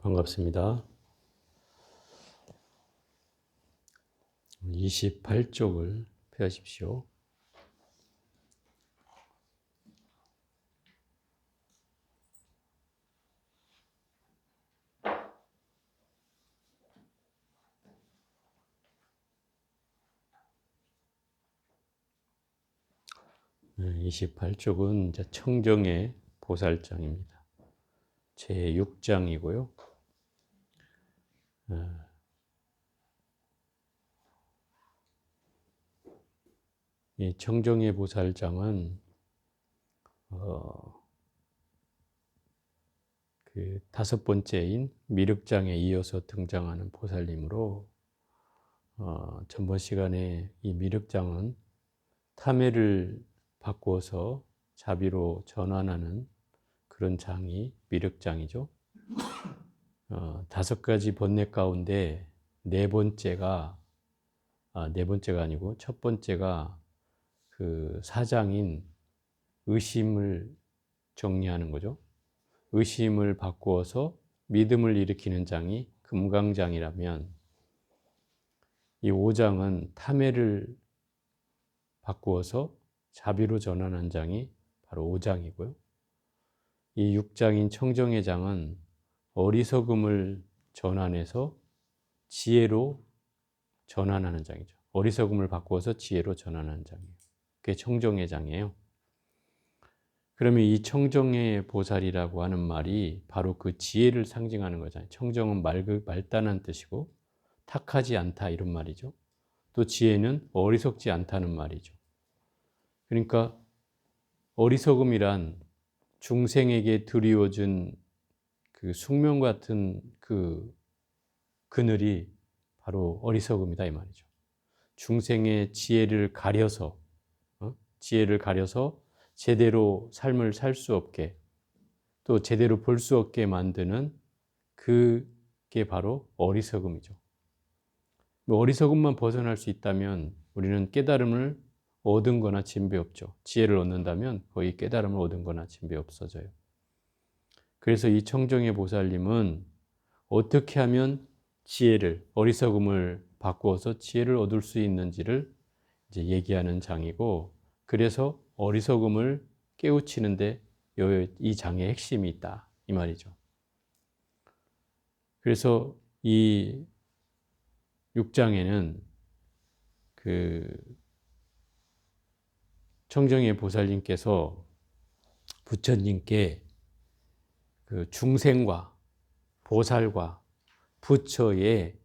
반갑습니다. 28쪽을 펴십시오. 네, 28쪽은 이제 청정의 보살장입니다. 제6장이고요. 이 청정의 보살장은 그 5번째인 미륵장에 이어서 등장하는 보살님으로 전번 시간에 이 미륵장은 탐해를 바꾸어서 자비로 전환하는 그런 장이 미륵장이죠. 5가지 번뇌 가운데 네 번째가 아니고 첫 번째가 그 사장인 의심을 정리하는 거죠. 의심을 바꾸어서 믿음을 일으키는 장이 금강장이라면 이 5장은 탐해를 바꾸어서 자비로 전환한 장이 바로 5장이고요. 이 6장인 청정의 장은 어리석음을 전환해서 지혜로 전환하는 장이죠. 어리석음을 바꾸어서 지혜로 전환하는 장이에요. 그게 청정의 장이에요. 그러면 이 청정의 보살이라고 하는 말이 바로 그 지혜를 상징하는 거잖아요. 청정은 말단한 뜻이고 탁하지 않다 이런 말이죠. 또 지혜는 어리석지 않다는 말이죠. 그러니까 어리석음이란 중생에게 드리워준 그 숙명 같은 그 그늘이 바로 어리석음이다 이 말이죠. 중생의 지혜를 가려서 제대로 삶을 살 수 없게 또 제대로 볼 수 없게 만드는 그게 바로 어리석음이죠. 어리석음만 벗어날 수 있다면 우리는 깨달음을 얻은 거나 진배 없죠. 지혜를 얻는다면 거의 깨달음을 얻은 거나 진배 없어져요. 그래서 이 청정의 보살님은 어떻게 하면 어리석음을 바꾸어서 지혜를 얻을 수 있는지를 이제 얘기하는 장이고, 그래서 어리석음을 깨우치는데 이 장의 핵심이 있다 이 말이죠. 그래서 이 6장에는 그 청정의 보살님께서 부처님께 그 중생과 보살과 부처의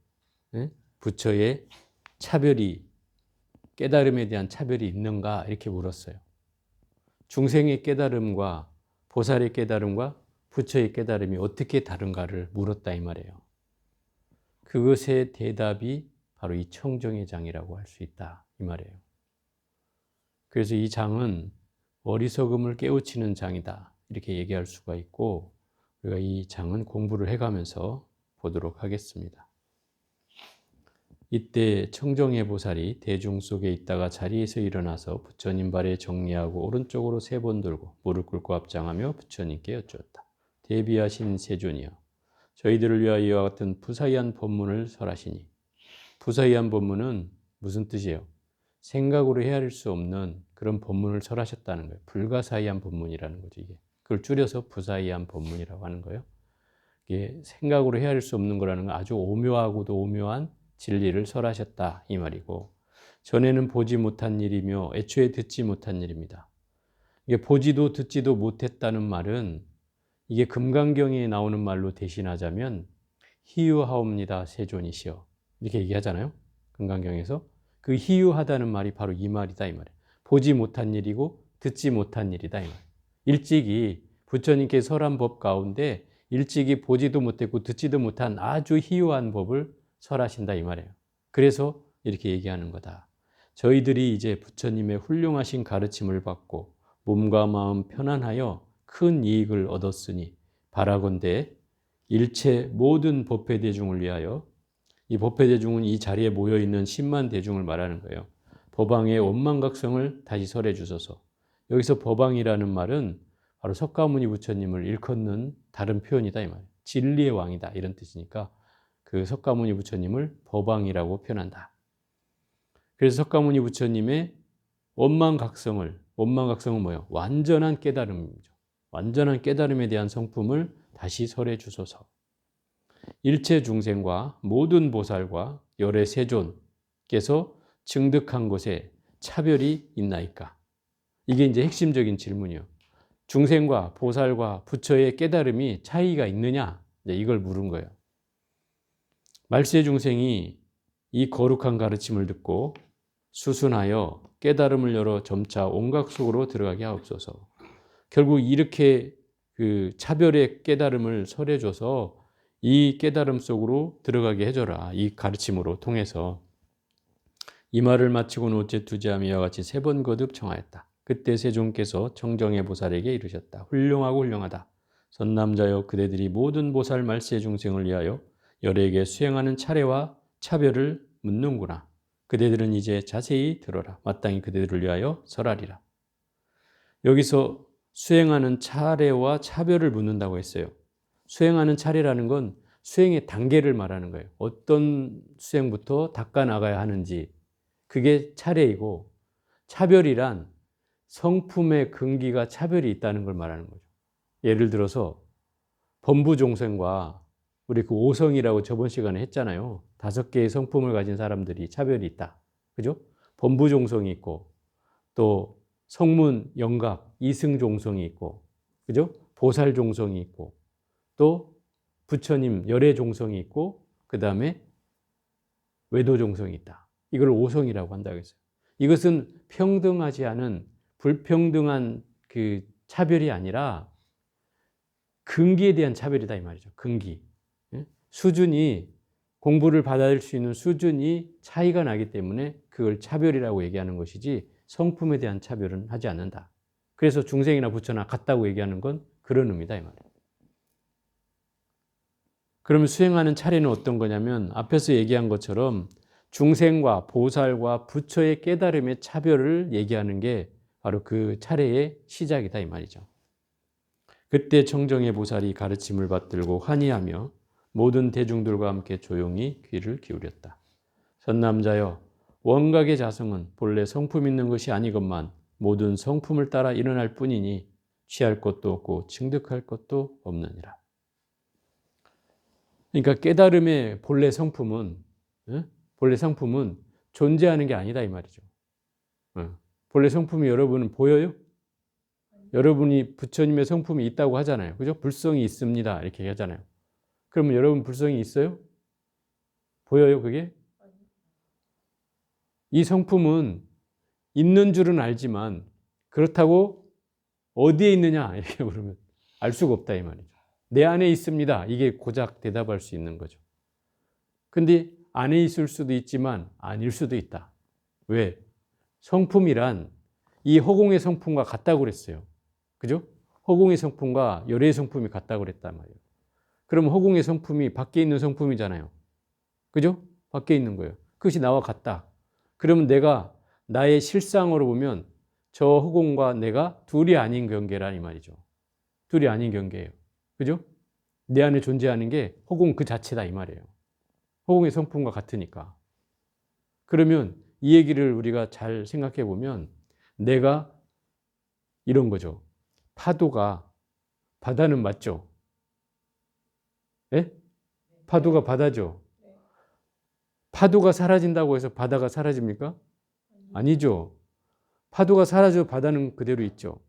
차별이, 깨달음에 대한 차별이 있는가 이렇게 물었어요. 중생의 깨달음과 보살의 깨달음과 부처의 깨달음이 어떻게 다른가를 물었다 이 말이에요. 그것의 대답이 바로 이 청정의 장이라고 할 수 있다 이 말이에요. 그래서 이 장은 어리석음을 깨우치는 장이다 이렇게 얘기할 수가 있고, 우리가 이 장은 공부를 해가면서 보도록 하겠습니다. 이때 청정의 보살이 대중 속에 있다가 자리에서 일어나서 부처님 발에 정리하고 오른쪽으로 3번 돌고 무릎 꿇고 합장하며 부처님께 여쭈었다. 대비하신 세존이여, 저희들을 위하여 이와 같은 부사이한 법문을 설하시니. 부사이한 법문은 무슨 뜻이에요? 생각으로 헤아릴 수 없는 그런 법문을 설하셨다는 거예요. 불가사의한 법문이라는 거죠. 이게 그걸 줄여서 부사이한 법문이라고 하는 거예요. 이게 생각으로 헤아릴 수 없는 거라는 건 아주 오묘하고도 오묘한 진리를 설하셨다 이 말이고, 전에는 보지 못한 일이며 애초에 듣지 못한 일입니다. 이게 보지도 듣지도 못했다는 말은 이게 금강경에 나오는 말로 대신하자면 희유하옵니다 세존이시여 이렇게 얘기하잖아요. 금강경에서 그 희유하다는 말이 바로 이 말이다 이 말이에요. 보지 못한 일이고 듣지 못한 일이다 이 말이에요. 일찍이 부처님께 설한 법 가운데 일찍이 보지도 못했고 듣지도 못한 아주 희유한 법을 설하신다 이 말이에요. 그래서 이렇게 얘기하는 거다. 저희들이 이제 부처님의 훌륭하신 가르침을 받고 몸과 마음 편안하여 큰 이익을 얻었으니 바라건대 일체 모든 법회대중을 위하여, 이 법회대중은 이 자리에 모여있는 10만 대중을 말하는 거예요. 법왕의 원망각성을 다시 설해 주소서. 여기서 법왕이라는 말은 바로 석가모니 부처님을 일컫는 다른 표현이다 이 말이에요. 진리의 왕이다 이런 뜻이니까 그 석가모니 부처님을 법왕이라고 표현한다. 그래서 석가모니 부처님의 원망각성은 뭐예요? 완전한 깨달음이죠. 완전한 깨달음에 대한 성품을 다시 설해 주소서. 일체 중생과 모든 보살과 열의 세존께서 증득한 것에 차별이 있나이까? 이게 이제 핵심적인 질문이요. 중생과 보살과 부처의 깨달음이 차이가 있느냐? 이걸 물은 거예요. 말세 중생이 이 거룩한 가르침을 듣고 수순하여 깨달음을 열어 점차 온각 속으로 들어가게 하옵소서. 결국 이렇게 그 차별의 깨달음을 설해줘서 이 깨달음 속으로 들어가게 해줘라. 이 가르침으로 통해서. 이 말을 마치고는 어째 두지함 이와 같이 3번 거듭 청하였다. 그때 세존께서 청정의 보살에게 이르셨다. 훌륭하고 훌륭하다. 선남자여, 그대들이 모든 보살 말세 중생을 위하여 열에게 수행하는 차례와 차별을 묻는구나. 그대들은 이제 자세히 들어라. 마땅히 그대들을 위하여 설하리라. 여기서 수행하는 차례와 차별을 묻는다고 했어요. 수행하는 차례라는 건 수행의 단계를 말하는 거예요. 어떤 수행부터 닦아 나가야 하는지, 그게 차례이고, 차별이란 성품의 근기가 차별이 있다는 걸 말하는 거죠. 예를 들어서 범부종생과 우리 그 오성이라고 저번 시간에 했잖아요. 5개의 성품을 가진 사람들이 차별이 있다. 그죠? 범부종성이 있고, 또 성문, 영각, 이승종성이 있고, 그죠? 보살종성이 있고, 또 부처님 열애 종성이 있고, 그 다음에 외도 종성이 있다. 이걸 오성이라고 한다고 했어요. 이것은 평등하지 않은 불평등한 그 차별이 아니라 근기에 대한 차별이다 이 말이죠. 근기. 수준이, 공부를 받아들일 수 있는 수준이 차이가 나기 때문에 그걸 차별이라고 얘기하는 것이지 성품에 대한 차별은 하지 않는다. 그래서 중생이나 부처나 같다고 얘기하는 건 그런 의미다 이 말이에요. 그러면 수행하는 차례는 어떤 거냐면 앞에서 얘기한 것처럼 중생과 보살과 부처의 깨달음의 차별을 얘기하는 게 바로 그 차례의 시작이다 이 말이죠. 그때 청정의 보살이 가르침을 받들고 환희하며 모든 대중들과 함께 조용히 귀를 기울였다. 선남자여, 원각의 자성은 본래 성품 있는 것이 아니건만 모든 성품을 따라 일어날 뿐이니 취할 것도 없고 증득할 것도 없느니라. 그러니까 깨달음의 본래 성품은 존재하는 게 아니다 이 말이죠. 본래 성품이 여러분은 보여요? 여러분이 부처님의 성품이 있다고 하잖아요. 그죠? 불성이 있습니다. 이렇게 하잖아요. 그러면 여러분 불성이 있어요? 보여요, 그게? 이 성품은 있는 줄은 알지만 그렇다고 어디에 있느냐 이렇게 물으면 알 수가 없다 이 말이죠. 내 안에 있습니다. 이게 고작 대답할 수 있는 거죠. 근데 안에 있을 수도 있지만 아닐 수도 있다. 왜? 성품이란 이 허공의 성품과 같다고 그랬어요. 그죠? 허공의 성품과 열의 성품이 같다고 그랬단 말이에요. 그럼 허공의 성품이 밖에 있는 성품이잖아요. 그죠? 밖에 있는 거예요. 그것이 나와 같다. 그러면 내가 나의 실상으로 보면 저 허공과 내가 둘이 아닌 관계란 이 말이죠. 둘이 아닌 관계예요. 그죠? 내 안에 존재하는 게 허공 그 자체다 이 말이에요. 허공의 성품과 같으니까. 그러면 이 얘기를 우리가 잘 생각해 보면 내가 이런 거죠. 파도가 바다는 맞죠? 예? 파도가 바다죠. 파도가 사라진다고 해서 바다가 사라집니까? 아니죠. 파도가 사라져 바다는 그대로 있죠.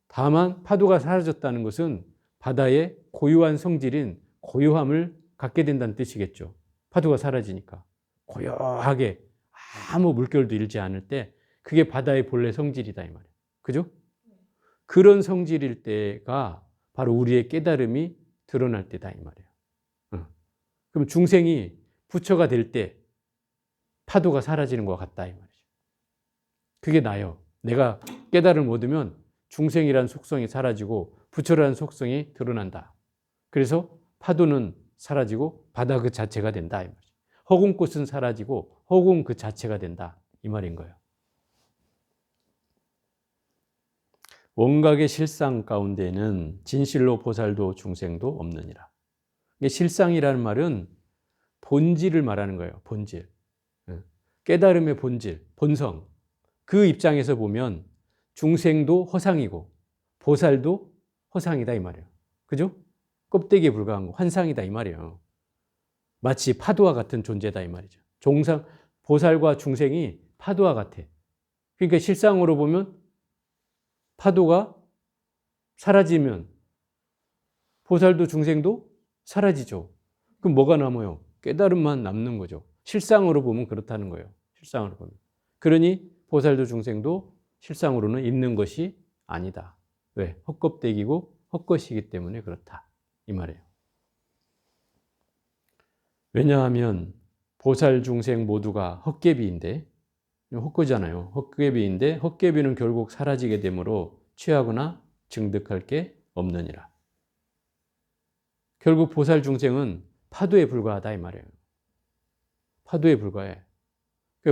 다만 파도가 사라졌다는 것은 바다의 고유한 성질인 고요함을 갖게 된다는 뜻이겠죠. 파도가 사라지니까. 고요하게 아무 물결도 일지 않을 때 그게 바다의 본래 성질이다 이 말이에요. 그죠? 그런 성질일 때가 바로 우리의 깨달음이 드러날 때다 이 말이에요. 그럼 중생이 부처가 될 때 파도가 사라지는 것 같다 이 말이죠. 그게 나요. 내가 깨달음을 얻으면 중생이라는 속성이 사라지고 부처라는 속성이 드러난다. 그래서 파도는 사라지고 바다 그 자체가 된다 이 말이죠. 허공꽃은 사라지고 허공 그 자체가 된다 이 말인 거예요. 원각의 실상 가운데는 진실로 보살도 중생도 없느니라. 실상이라는 말은 본질을 말하는 거예요. 본질. 깨달음의 본질, 본성. 그 입장에서 보면 중생도 허상이고 보살도 허상이다 이 말이에요. 그죠? 껍데기에 불과한 거, 환상이다 이 말이에요. 마치 파도와 같은 존재다 이 말이죠. 보살과 중생이 파도와 같아. 그러니까 실상으로 보면 파도가 사라지면 보살도 중생도 사라지죠. 그럼 뭐가 남아요? 깨달음만 남는 거죠. 실상으로 보면 그렇다는 거예요. 실상으로 보면. 그러니 보살도 중생도 실상으로는 있는 것이 아니다. 왜? 헛껍데기고 헛것이기 때문에 그렇다. 이 말이에요. 왜냐하면 보살 중생 모두가 헛개비인데, 헛거잖아요. 헛개비인데 헛개비는 결국 사라지게 되므로 취하거나 증득할 게 없느니라. 결국 보살 중생은 파도에 불과하다 이 말이에요. 파도에 불과해.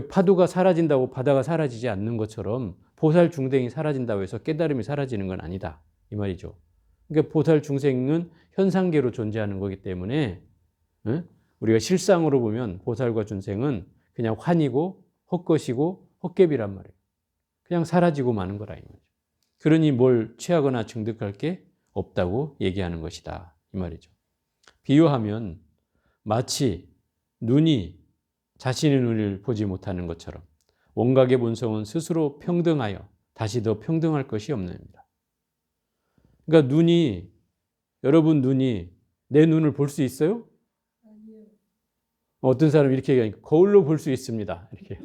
파도가 사라진다고 바다가 사라지지 않는 것처럼 보살 중생이 사라진다고 해서 깨달음이 사라지는 건 아니다 이 말이죠. 그러니까 보살 중생은 현상계로 존재하는 거기 때문에 우리가 실상으로 보면 보살과 중생은 그냥 환이고 헛것이고 헛개비란 말이에요. 그냥 사라지고 마는 거라 이 말이죠. 그러니 뭘 취하거나 증득할 게 없다고 얘기하는 것이다 이 말이죠. 비유하면 마치 눈이 자신의 눈을 보지 못하는 것처럼 원각의 본성은 스스로 평등하여 다시 더 평등할 것이 없느니라. 그러니까 여러분 눈이 내 눈을 볼 수 있어요? 아니요. 어떤 사람이 이렇게 얘기하니까 거울로 볼 수 있습니다. 이렇게.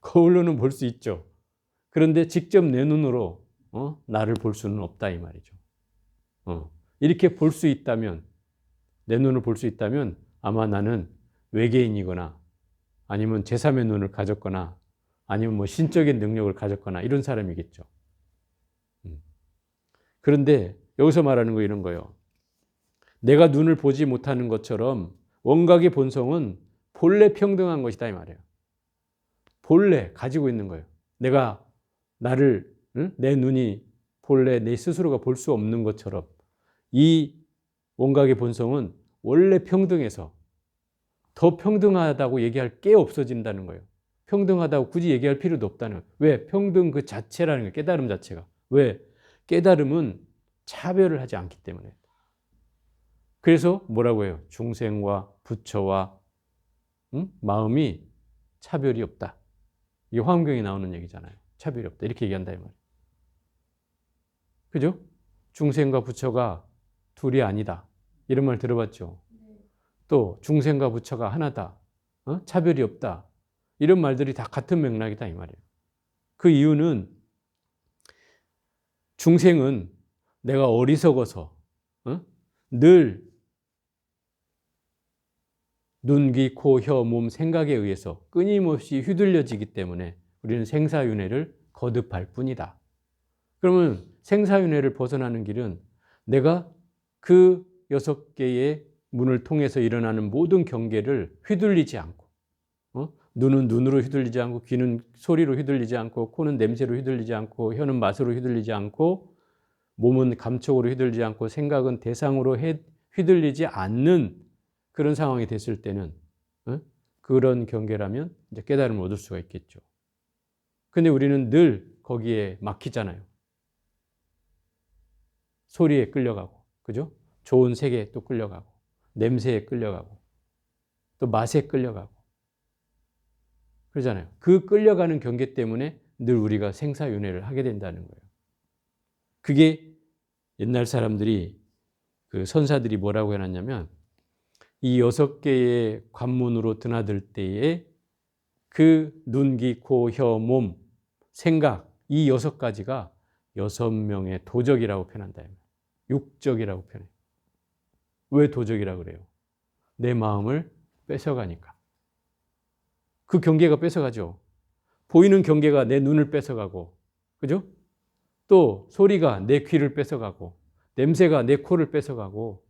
거울로는 볼 수 있죠. 그런데 직접 내 눈으로 나를 볼 수는 없다 이 말이죠. 이렇게 볼 수 있다면, 내 눈을 볼 수 있다면 아마 나는 외계인이거나 아니면 제3의 눈을 가졌거나 아니면 뭐 신적인 능력을 가졌거나 이런 사람이겠죠. 그런데 여기서 말하는 거 이런 거예요. 내가 눈을 보지 못하는 것처럼 원각의 본성은 본래 평등한 것이다 이 말이에요. 본래 가지고 있는 거예요. 내가 내 눈이 본래 내 스스로가 볼 수 없는 것처럼 이 원각의 본성은 원래 평등해서 더 평등하다고 얘기할 게 없어진다는 거예요. 평등하다고 굳이 얘기할 필요도 없다는 거예요. 왜? 평등 그 자체라는 거예요. 깨달음 자체가. 왜? 깨달음은 차별을 하지 않기 때문에. 그래서 뭐라고 해요? 중생과 부처와 마음이 차별이 없다. 이게 화엄경에 나오는 얘기잖아요. 차별이 없다. 이렇게 얘기한다 이 말이에요. 그죠? 중생과 부처가 둘이 아니다. 이런 말 들어봤죠? 또 중생과 부처가 하나다. 차별이 없다. 이런 말들이 다 같은 맥락이다 이 말이에요. 그 이유는 중생은 내가 어리석어서 늘 눈, 귀, 코, 혀, 몸, 생각에 의해서 끊임없이 휘둘려지기 때문에 우리는 생사윤회를 거듭할 뿐이다. 그러면 생사윤회를 벗어나는 길은 내가 그 6개의 문을 통해서 일어나는 모든 경계를 휘둘리지 않고 눈은 눈으로 휘둘리지 않고 귀는 소리로 휘둘리지 않고 코는 냄새로 휘둘리지 않고 혀는 맛으로 휘둘리지 않고 몸은 감촉으로 휘둘리지 않고 생각은 대상으로 휘둘리지 않는 그런 상황이 됐을 때는 그런 경계라면 이제 깨달음을 얻을 수가 있겠죠. 근데 우리는 늘 거기에 막히잖아요. 소리에 끌려가고, 그죠? 좋은 색에 또 끌려가고, 냄새에 끌려가고, 또 맛에 끌려가고. 그러잖아요. 그 끌려가는 경계 때문에 늘 우리가 생사윤회를 하게 된다는 거예요. 그게 옛날 사람들이, 그 선사들이 뭐라고 해놨냐면, 이 6개의 관문으로 드나들 때에 그 눈, 귀, 코, 혀, 몸, 생각, 이 6가지가 6명의 도적이라고 표현한다. 육적이라고 표현해요. 왜 도적이라고 그래요? 내 마음을 뺏어가니까. 그 경계가 뺏어가죠. 보이는 경계가 내 눈을 뺏어가고, 그죠? 또 소리가 내 귀를 뺏어가고, 냄새가 내 코를 뺏어가고,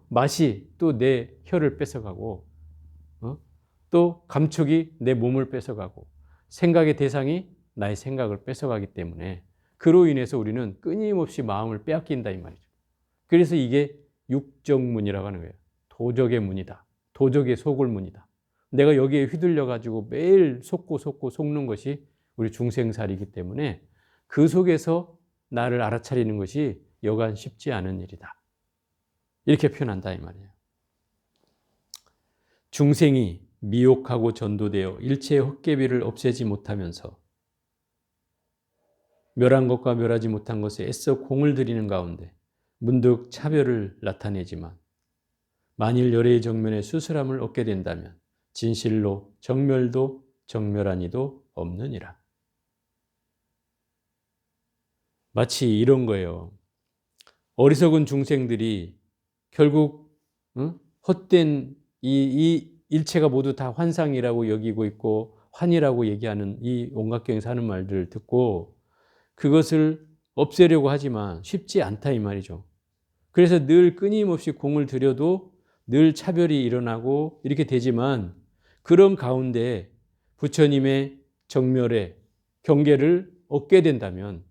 맛이 또 내 혀를 뺏어가고, 또 감촉이 내 몸을 뺏어가고, 생각의 대상이 나의 생각을 뺏어가기 때문에 그로 인해서 우리는 끊임없이 마음을 빼앗긴다 이 말이죠. 그래서 이게 육정문이라고 하는 거예요. 도적의 문이다. 도적의 속을 문이다. 내가 여기에 휘둘려 가지고 매일 속는 것이 우리 중생살이기 때문에 그 속에서 나를 알아차리는 것이 여간 쉽지 않은 일이다. 이렇게 표현한다 이 말이에요. 중생이 미혹하고 전도되어 일체의 헛개비를 없애지 못하면서 멸한 것과 멸하지 못한 것에 애써 공을 들이는 가운데 문득 차별을 나타내지만 만일 열애의 정면에 수술함을 얻게 된다면 진실로 정멸도 정멸한 이도 없느니라. 마치 이런 거예요. 어리석은 중생들이 결국 헛된 이 일체가 모두 다 환상이라고 여기고 있고 환이라고 얘기하는 이 온각경에서 하는 말들을 듣고 그것을 없애려고 하지만 쉽지 않다 이 말이죠. 그래서 늘 끊임없이 공을 들여도 늘 차별이 일어나고 이렇게 되지만 그런 가운데 부처님의 정멸의 경계를 얻게 된다면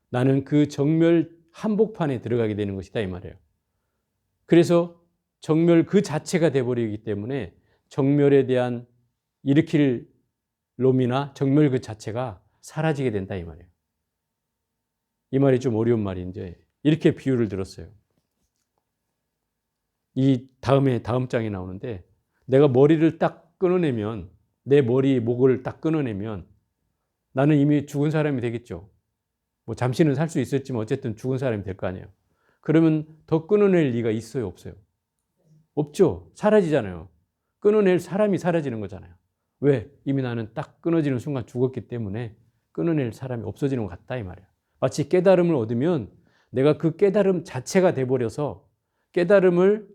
나는 그 정멸 한복판에 들어가게 되는 것이다 이 말이에요. 그래서 정멸 그 자체가 돼버리기 때문에 정멸에 대한 일으킬 놈이나 정멸 그 자체가 사라지게 된다 이 말이에요. 이 말이 좀 어려운 말인데 이렇게 비유를 들었어요. 이 다음 장에 나오는데 내가 머리를 딱 끊어내면 내 머리 목을 딱 끊어내면 나는 이미 죽은 사람이 되겠죠. 뭐 잠시는 살 수 있었지만 어쨌든 죽은 사람이 될 거 아니에요. 그러면 더 끊어낼 리가 있어요 없어요? 없죠. 사라지잖아요. 끊어낼 사람이 사라지는 거잖아요. 왜? 이미 나는 딱 끊어지는 순간 죽었기 때문에 끊어낼 사람이 없어지는 것 같다 이 말이에요. 마치 깨달음을 얻으면 내가 그 깨달음 자체가 돼버려서 깨달음을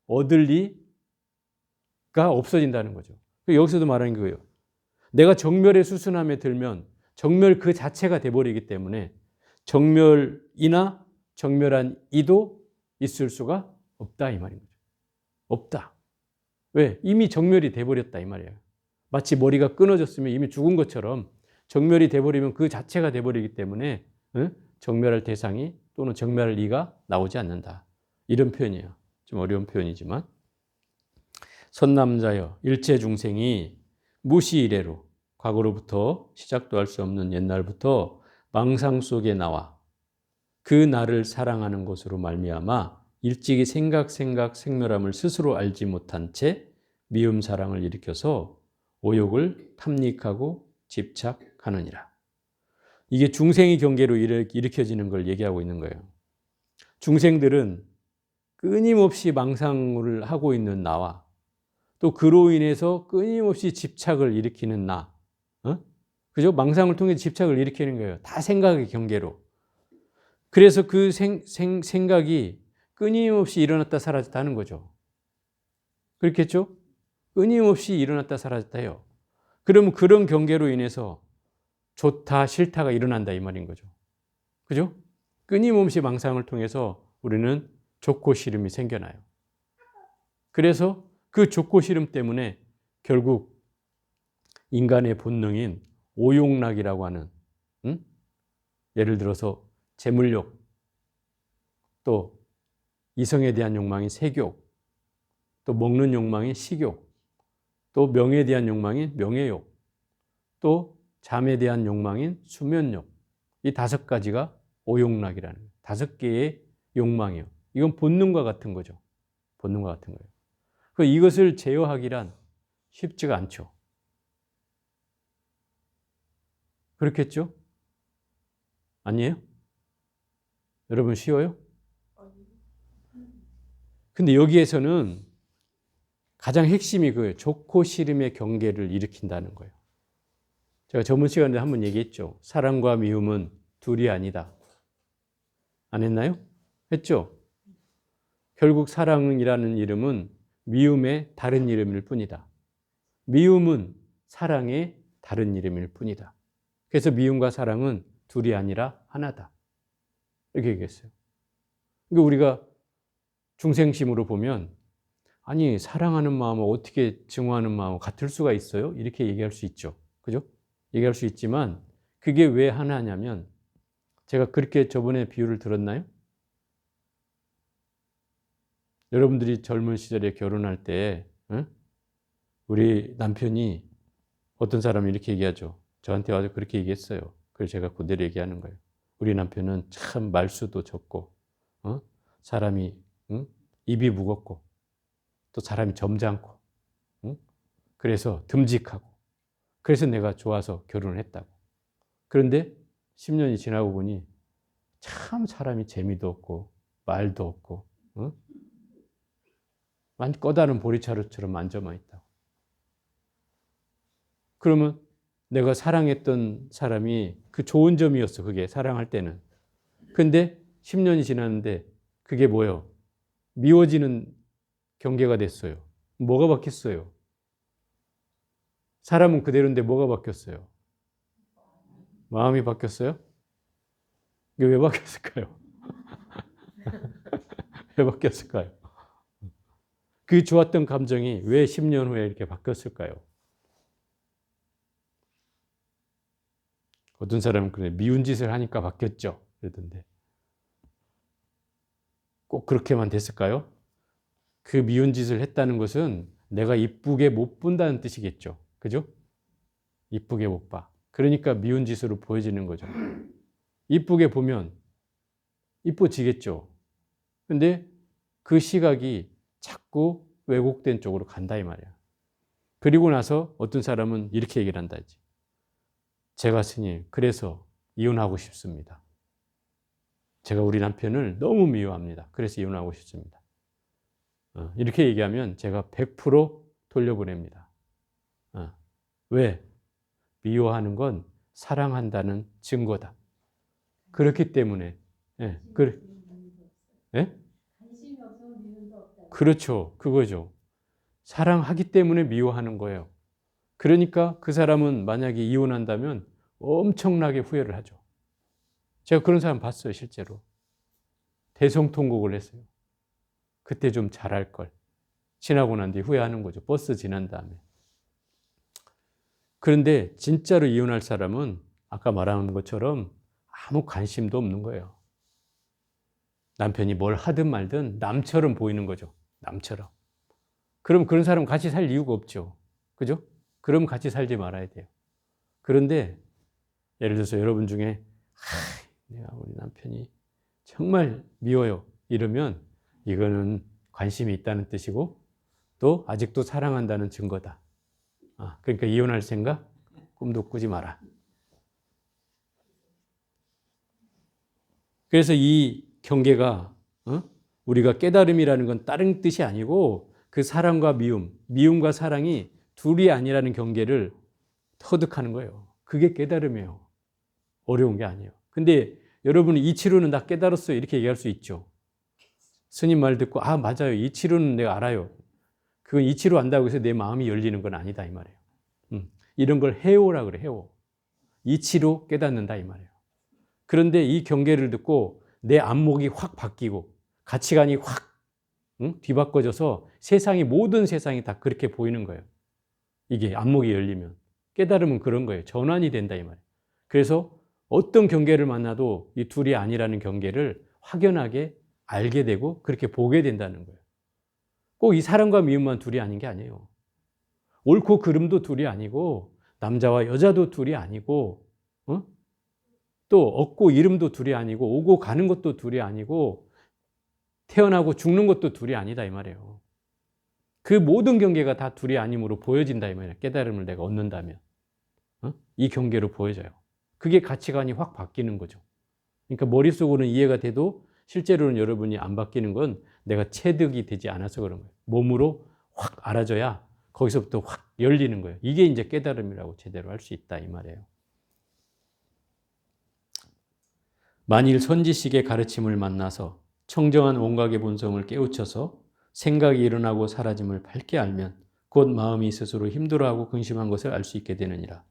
얻을 리가 없어진다는 거죠. 여기서도 말하는 거예요. 내가 정멸의 수순함에 들면 정멸 그 자체가 돼버리기 때문에 정멸이나 정멸한 이도 있을 수가 없다 이 말인 거죠. 없다. 왜? 이미 정멸이 돼버렸다 이 말이에요. 마치 머리가 끊어졌으면 이미 죽은 것처럼 정멸이 돼버리면 그 자체가 돼버리기 때문에 정멸할 대상이 또는 정멸할 이가 나오지 않는다. 이런 표현이에요. 좀 어려운 표현이지만 선남자여 일체 중생이 무시 이래로 과거로부터 시작도 할 수 없는 옛날부터 망상 속에 나와 그 나를 사랑하는 것으로 말미암아 일찍이 생멸함을 스스로 알지 못한 채 미움 사랑을 일으켜서 오욕을 탐닉하고 집착하느니라. 이게 중생의 경계로 일으켜지는 걸 얘기하고 있는 거예요. 중생들은 끊임없이 망상을 하고 있는 나와 또 그로 인해서 끊임없이 집착을 일으키는 나, 그죠? 망상을 통해 집착을 일으키는 거예요. 다 생각의 경계로. 그래서 그 생각이 끊임없이 일어났다 사라졌다 하는 거죠. 그렇겠죠? 끊임없이 일어났다 사라졌다 해요. 그러면 그런 경계로 인해서 좋다 싫다가 일어난다 이 말인 거죠. 그죠? 끊임없이 망상을 통해서 우리는 좋고 싫음이 생겨나요. 그래서 그 좋고 싫음 때문에 결국 인간의 본능인 오욕락이라고 하는 예를 들어서 재물욕, 또 이성에 대한 욕망인 색욕, 또 먹는 욕망인 식욕, 또 명예에 대한 욕망인 명예욕, 또 잠에 대한 욕망인 수면욕, 이 5가지가 오욕락이라는 5개의 욕망이에요. 이건 본능과 같은 거죠. 본능과 같은 거예요. 이것을 제어하기란 쉽지가 않죠. 그렇겠죠? 아니에요? 여러분 쉬워요? 근데 여기에서는 가장 핵심이 그 좋고 싫음의 경계를 일으킨다는 거예요. 제가 저번 시간에 한번 얘기했죠. 사랑과 미움은 둘이 아니다. 안 했나요? 했죠? 결국 사랑이라는 이름은 미움의 다른 이름일 뿐이다. 미움은 사랑의 다른 이름일 뿐이다. 그래서 미움과 사랑은 둘이 아니라 하나다. 이렇게 얘기했어요. 그러니까 우리가 중생심으로 보면 아니 사랑하는 마음은 어떻게 증오하는 마음은 같을 수가 있어요? 이렇게 얘기할 수 있죠. 그죠? 얘기할 수 있지만 그게 왜 하나냐면 제가 그렇게 저번에 비유를 들었나요? 여러분들이 젊은 시절에 결혼할 때 우리 남편이 어떤 사람이 이렇게 얘기하죠. 저한테 와서 그렇게 얘기했어요. 그래서 제가 그대로 얘기하는 거예요. 우리 남편은 참 말수도 적고 사람이 입이 무겁고 또 사람이 점잖고 그래서 듬직하고 그래서 내가 좋아서 결혼을 했다고. 그런데 10년이 지나고 보니 참 사람이 재미도 없고 말도 없고 꺼다는 보리자루처럼 앉아만 있다고. 그러면 내가 사랑했던 사람이 그 좋은 점이었어. 그게 사랑할 때는. 근데 10년이 지났는데 그게 뭐예요? 미워지는 경계가 됐어요. 뭐가 바뀌었어요? 사람은 그대로인데 뭐가 바뀌었어요? 마음이 바뀌었어요? 이게 왜 바뀌었을까요? 왜 바뀌었을까요? 그 좋았던 감정이 왜 10년 후에 이렇게 바뀌었을까요? 어떤 사람은 그래 미운 짓을 하니까 바뀌었죠. 그러던데 꼭 그렇게만 됐을까요? 그 미운 짓을 했다는 것은 내가 이쁘게 못 본다는 뜻이겠죠. 그죠? 이쁘게 못 봐. 그러니까 미운 짓으로 보여지는 거죠. 이쁘게 보면 이뻐지겠죠. 근데 그 시각이 자꾸 왜곡된 쪽으로 간다 이 말이야. 그리고 나서 어떤 사람은 이렇게 얘기를 한다. 제가 스님, 그래서 이혼하고 싶습니다. 제가 우리 남편을 너무 미워합니다. 그래서 이혼하고 싶습니다. 이렇게 얘기하면 제가 100% 돌려보냅니다. 왜? 미워하는 건 사랑한다는 증거다. 그렇기 때문에. 예, 예? 그렇죠. 그거죠. 사랑하기 때문에 미워하는 거예요. 그러니까 그 사람은 만약에 이혼한다면 엄청나게 후회를 하죠. 제가 그런 사람 봤어요, 실제로. 대성통곡을 했어요. 그때 좀 잘할 걸. 지나고 난 뒤에 후회하는 거죠. 버스 지난 다음에. 그런데 진짜로 이혼할 사람은 아까 말한 것처럼 아무 관심도 없는 거예요. 남편이 뭘 하든 말든 남처럼 보이는 거죠. 남처럼. 그럼 그런 사람 같이 살 이유가 없죠. 그죠? 그럼 같이 살지 말아야 돼요. 그런데 예를 들어서 여러분 중에 내가 우리 남편이 정말 미워요. 이러면 이거는 관심이 있다는 뜻이고 또 아직도 사랑한다는 증거다. 그러니까 이혼할 생각 꿈도 꾸지 마라. 그래서 이 경계가 우리가 깨달음이라는 건 다른 뜻이 아니고 그 사랑과 미움과 사랑이 둘이 아니라는 경계를 터득하는 거예요. 그게 깨달음이에요. 어려운 게 아니에요. 근데 여러분이 이치로는 나 깨달았어요. 이렇게 얘기할 수 있죠. 스님 말 듣고 맞아요. 이치로는 내가 알아요. 그건 이치로 안다고 해서 내 마음이 열리는 건 아니다 이 말이에요. 이런 걸 해오라 그래. 해오. 이치로 깨닫는다 이 말이에요. 그런데 이 경계를 듣고 내 안목이 확 바뀌고 가치관이 확 뒤바꿔져서 모든 세상이 다 그렇게 보이는 거예요. 이게 안목이 열리면. 깨달으면 그런 거예요. 전환이 된다 이 말이에요. 그래서 어떤 경계를 만나도 이 둘이 아니라는 경계를 확연하게 알게 되고 그렇게 보게 된다는 거예요. 꼭 이 사랑과 미움만 둘이 아닌 게 아니에요. 옳고 그름도 둘이 아니고 남자와 여자도 둘이 아니고 또 얻고 잃음도 둘이 아니고 오고 가는 것도 둘이 아니고 태어나고 죽는 것도 둘이 아니다 이 말이에요. 그 모든 경계가 다 둘이 아님으로 보여진다 이 말이에요. 깨달음을 내가 얻는다면 이 경계로 보여져요. 그게 가치관이 확 바뀌는 거죠. 그러니까 머릿속으로는 이해가 돼도 실제로는 여러분이 안 바뀌는 건 내가 체득이 되지 않아서 그런 거예요. 몸으로 확 알아져야 거기서부터 확 열리는 거예요. 이게 이제 깨달음이라고 제대로 할 수 있다 이 말이에요. 만일 선지식의 가르침을 만나서 청정한 온각의 본성을 깨우쳐서 생각이 일어나고 사라짐을 밝게 알면 곧 마음이 스스로 힘들어하고 근심한 것을 알 수 있게 되느니라.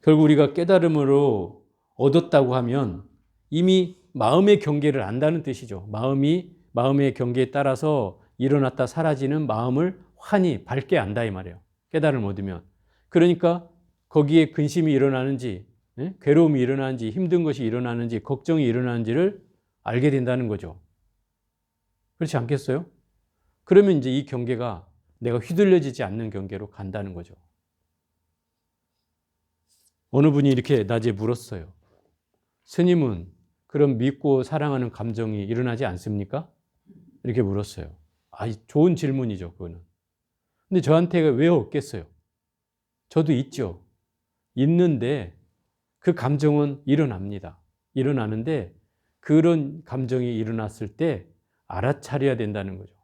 결국 우리가 깨달음으로 얻었다고 하면 이미 마음의 경계를 안다는 뜻이죠. 마음의 경계에 따라서 일어났다 사라지는 마음을 환히 밝게 안다 이 말이에요. 깨달음을 얻으면. 그러니까 거기에 근심이 일어나는지 괴로움이 일어나는지 힘든 것이 일어나는지 걱정이 일어나는지를 알게 된다는 거죠. 그렇지 않겠어요? 그러면 이제 이 경계가 내가 휘둘려지지 않는 경계로 간다는 거죠. 어느 분이 이렇게 낮에 물었어요. 스님은 그럼 믿고 사랑하는 감정이 일어나지 않습니까? 이렇게 물었어요. 좋은 질문이죠, 그거는. 근데 저한테 왜 없겠어요? 저도 있죠. 있는데 그 감정은 일어납니다. 일어나는데 그런 감정이 일어났을 때 알아차려야 된다는 거죠.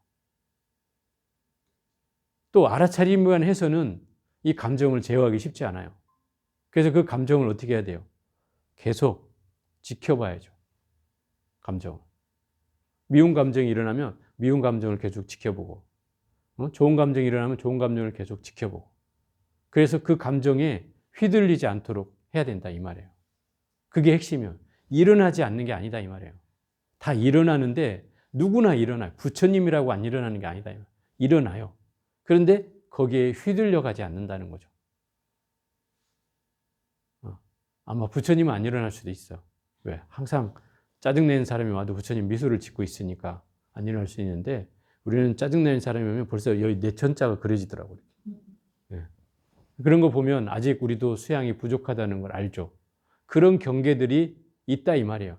또 알아차리기만 해서는 이 감정을 제어하기 쉽지 않아요. 그래서 그 감정을 어떻게 해야 돼요? 계속 지켜봐야죠. 감정. 미운 감정이 일어나면 미운 감정을 계속 지켜보고, 좋은 감정이 일어나면 좋은 감정을 계속 지켜보고. 그래서 그 감정에 휘둘리지 않도록 해야 된다 이 말이에요. 그게 핵심이에요. 일어나지 않는 게 아니다 이 말이에요. 다 일어나는데 누구나 일어나요. 부처님이라고 안 일어나는 게 아니다. 일어나요. 그런데 거기에 휘둘려 가지 않는다는 거죠. 아마 부처님은 안 일어날 수도 있어. 왜? 항상 짜증내는 사람이 와도 부처님 미소를 짓고 있으니까 안 일어날 수 있는데 우리는 짜증내는 사람이 오면 벌써 여기 내천자가 그려지더라고요. 네. 그런 거 보면 아직 우리도 수양이 부족하다는 걸 알죠. 그런 경계들이 있다 이 말이에요.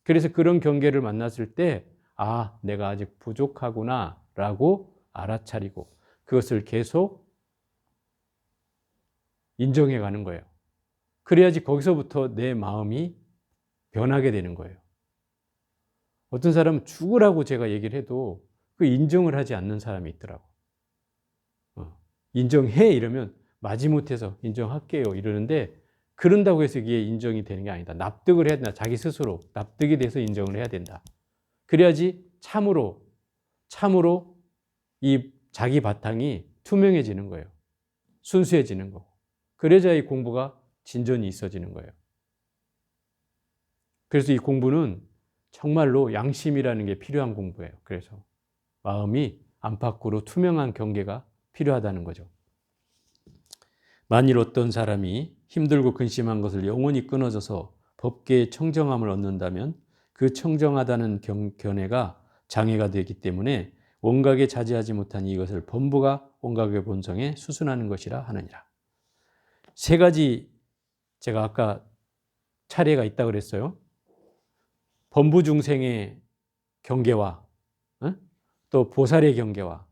그래서 그런 경계를 만났을 때 내가 아직 부족하구나 라고 알아차리고 그것을 계속 인정해 가는 거예요. 그래야지 거기서부터 내 마음이 변하게 되는 거예요. 어떤 사람은 죽으라고 제가 얘기를 해도 그 인정을 하지 않는 사람이 있더라고. 인정해 이러면 마지못해서 인정할게요 이러는데 그런다고 해서 이게 인정이 되는 게 아니다. 납득을 해야 된다. 자기 스스로 납득이 돼서 인정을 해야 된다. 그래야지 참으로 이 자기 바탕이 투명해지는 거예요. 순수해지는 거고. 그래야 이 공부가 진전이 있어지는 거예요. 그래서 이 공부는 정말로 양심이라는 게 필요한 공부예요. 그래서 마음이 안팎으로 투명한 경계가 필요하다는 거죠. 만일 어떤 사람이 힘들고 근심한 것을 영원히 끊어져서 법계의 청정함을 얻는다면 그 청정하다는 견해가 장애가 되기 때문에 원각에 자제하지 못한 이것을 범부가 원각의 본성에 수순하는 것이라 하느니라. 세 가지 제가 아까 차례가 있다고 그랬어요. 범부 중생의 경계와 또 보살의 경계와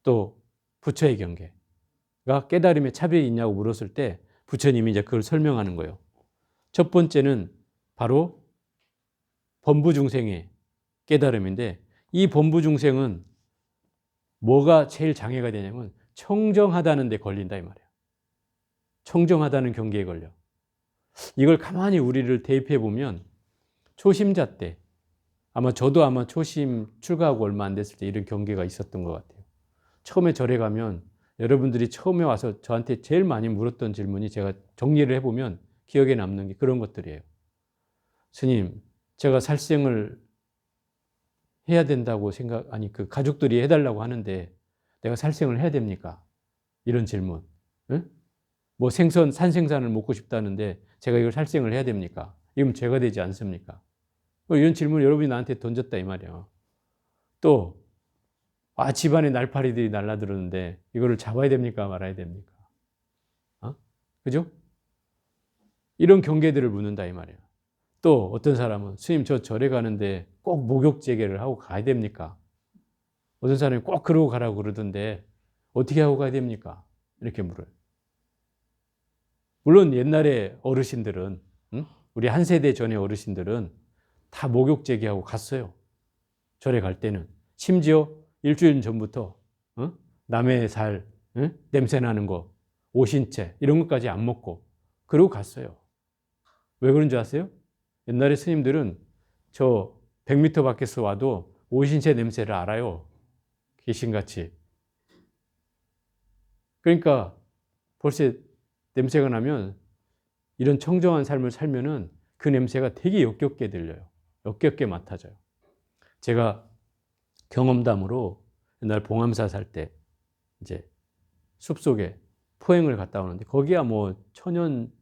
또 부처의 경계가 깨달음의 차별이 있냐고 물었을 때 부처님이 이제 그걸 설명하는 거예요. 첫 번째는 바로 범부 중생의 깨달음인데 이 범부 중생은 뭐가 제일 장애가 되냐면 청정하다는 데 걸린다 이 말이에요. 청정하다는 경계에 걸려. 이걸 가만히 우리를 대입해 보면 초심자 때 저도 초심 출가하고 얼마 안 됐을 때 이런 경계가 있었던 것 같아요. 처음에 절에 가면 여러분들이 처음에 와서 저한테 제일 많이 물었던 질문이 제가 정리를 해보면 기억에 남는 게 그런 것들이에요. 스님, 제가 살생을 해야 된다고 그 가족들이 해달라고 하는데 내가 살생을 해야 됩니까? 이런 질문. 응? 뭐 산생산을 먹고 싶다는데 제가 이걸 살생을 해야 됩니까? 이건 죄가 되지 않습니까? 이런 질문을 여러분이 나한테 던졌다 이 말이에요. 또 집안에 날파리들이 날아들었는데 이거를 잡아야 됩니까? 말아야 됩니까? 그죠? 이런 경계들을 묻는다 이 말이에요. 또 어떤 사람은 스님 저 절에 가는데 꼭 목욕제계를 하고 가야 됩니까? 어떤 사람이 꼭 그러고 가라고 그러던데 어떻게 하고 가야 됩니까? 이렇게 물어요. 물론 옛날에 어르신들은 우리 한 세대 전의 어르신들은 다 목욕제계하고 갔어요. 절에 갈 때는. 심지어 일주일 전부터 남의 살 냄새 나는 거 오신채 이런 것까지 안 먹고 그러고 갔어요. 왜 그런 줄 아세요? 옛날에 스님들은 저 100m 밖에서 와도 오신채 냄새를 알아요. 귀신같이. 그러니까 벌써 냄새가 나면 이런 청정한 삶을 살면은 그 냄새가 되게 역겹게 들려요. 역겹게 맡아져요. 제가 경험담으로 옛날 봉암사 살 때 이제 숲속에 포행을 갔다 오는데 거기야 뭐 천연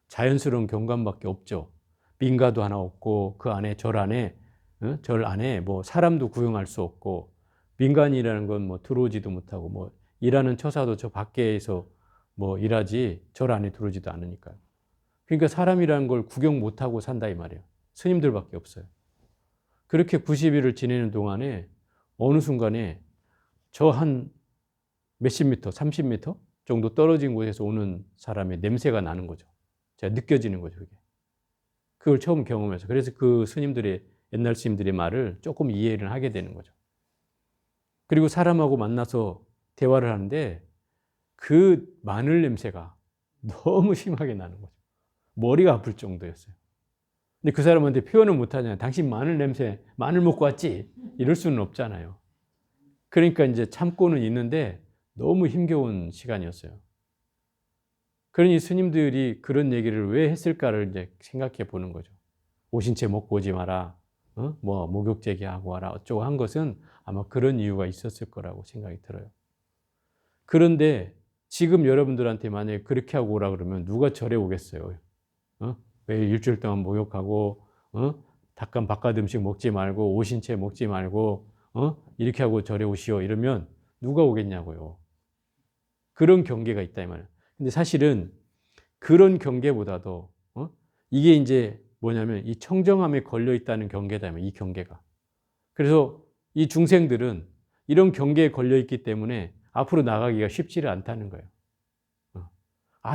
자연스러운 경관밖에 없죠. 민가도 하나 없고 그 안에 절 안에 절 안에 뭐 사람도 구경할 수 없고 민간이라는 건 뭐 들어오지도 못하고 뭐 일하는 처사도 저 밖에서 뭐 일하지 절 안에 들어오지도 않으니까요. 그러니까 사람이라는 걸 구경 못하고 산다 이 말이에요. 스님들밖에 없어요. 그렇게 90일을 지내는 동안에 어느 순간에 저 한 몇십 미터, 30미터 정도 떨어진 곳에서 오는 사람의 냄새가 나는 거죠. 제가 느껴지는 거죠, 그게. 그걸 처음 경험해서. 그래서 그 스님들의, 옛날 스님들의 말을 조금 이해를 하게 되는 거죠. 그리고 사람하고 만나서 대화를 하는데 그 마늘 냄새가 너무 심하게 나는 거죠. 머리가 아플 정도였어요. 근데 그 사람한테 표현을 못 하잖아요. 당신 마늘 냄새, 마늘 먹고 왔지? 이럴 수는 없잖아요. 그러니까 이제 참고는 있는데 너무 힘겨운 시간이었어요. 그러니 스님들이 그런 얘기를 왜 했을까를 이제 생각해 보는 거죠. 오신채 먹고 오지 마라. 뭐 목욕제기하고 와라. 어쩌고 한 것은 아마 그런 이유가 있었을 거라고 생각이 들어요. 그런데 지금 여러분들한테 만약에 그렇게 하고 오라 그러면 누가 절에 오겠어요? 매일 일주일 동안 목욕하고 닭간 바깥 음식 먹지 말고 오신채 먹지 말고 이렇게 하고 절에 오시오 이러면 누가 오겠냐고요. 그런 경계가 있다 이 말이에요. 근데 사실은 그런 경계보다도 이게 이제 뭐냐면 이 청정함에 걸려 있다는 경계다 이 경계가. 그래서 이 중생들은 이런 경계에 걸려 있기 때문에 앞으로 나가기가 쉽지를 않다는 거예요.